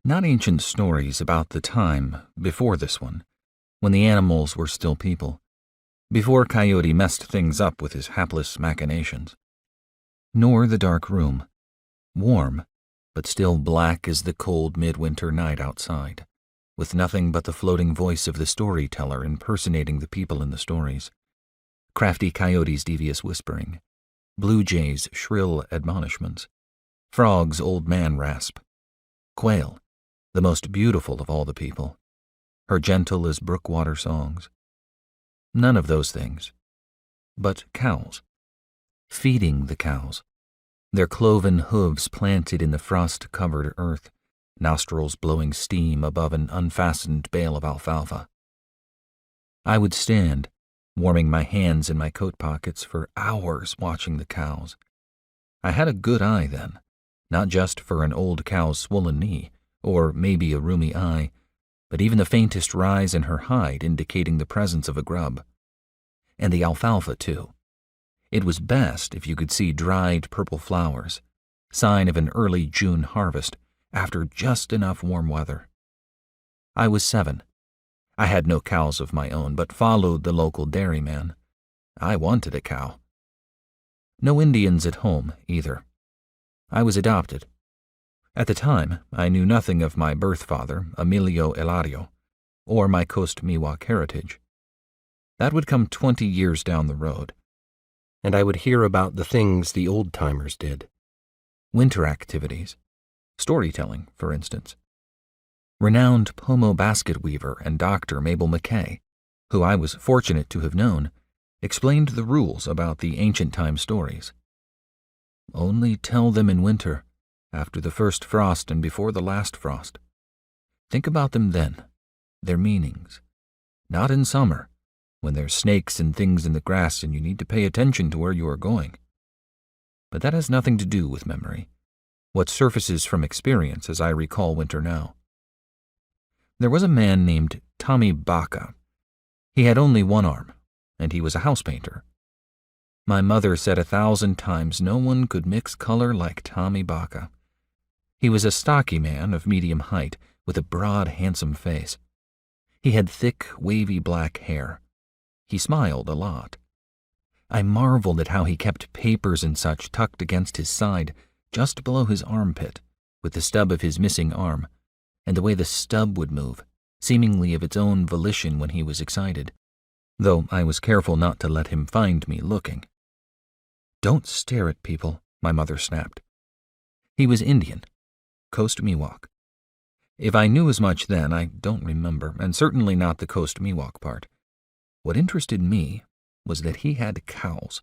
Not ancient stories about the time before this one, when the animals were still people, before Coyote messed things up with his hapless machinations. Nor the dark room, warm, but still black as the cold midwinter night outside, with nothing but the floating voice of the storyteller impersonating the people in the stories. Crafty Coyote's devious whispering, Blue Jay's shrill admonishments, Frog's old man rasp, Quail, the most beautiful of all the people, her gentle as brook-water songs. None of those things, but cows. Feeding the cows, their cloven hooves planted in the frost-covered earth, nostrils blowing steam above an unfastened bale of alfalfa. I would stand, warming my hands in my coat pockets for hours watching the cows. I had a good eye then, not just for an old cow's swollen knee, or maybe a rheumy eye, but even the faintest rise in her hide indicating the presence of a grub. And the alfalfa, too. It was best if you could see dried purple flowers, sign of an early June harvest, after just enough warm weather. I was 7. I had no cows of my own, but followed the local dairyman. I wanted a cow. No Indians at home, either. I was adopted. At the time, I knew nothing of my birth father, Emilio Eladio, or my Coast Miwok heritage. That would come 20 years down the road, and I would hear about the things the old-timers did. Winter activities, storytelling, for instance. Renowned Pomo basket weaver and Dr. Mabel McKay, who I was fortunate to have known, explained the rules about the ancient-time stories. Only tell them in winter, after the first frost and before the last frost. Think about them then, their meanings. Not in summer, when there's snakes and things in the grass and you need to pay attention to where you are going. But that has nothing to do with memory, what surfaces from experience as I recall winter now. There was a man named Tommy Baca. He had only one arm, and he was a house painter. My mother said 1,000 times no one could mix color like Tommy Baca. He was a stocky man of medium height, with a broad, handsome face. He had thick, wavy black hair. He smiled a lot. I marveled at how he kept papers and such tucked against his side, just below his armpit, with the stub of his missing arm, and the way the stub would move, seemingly of its own volition when he was excited, though I was careful not to let him find me looking. "Don't stare at people," my mother snapped. He was Indian, Coast Miwok. If I knew as much then, I don't remember, and certainly not the Coast Miwok part. What interested me was that he had cows.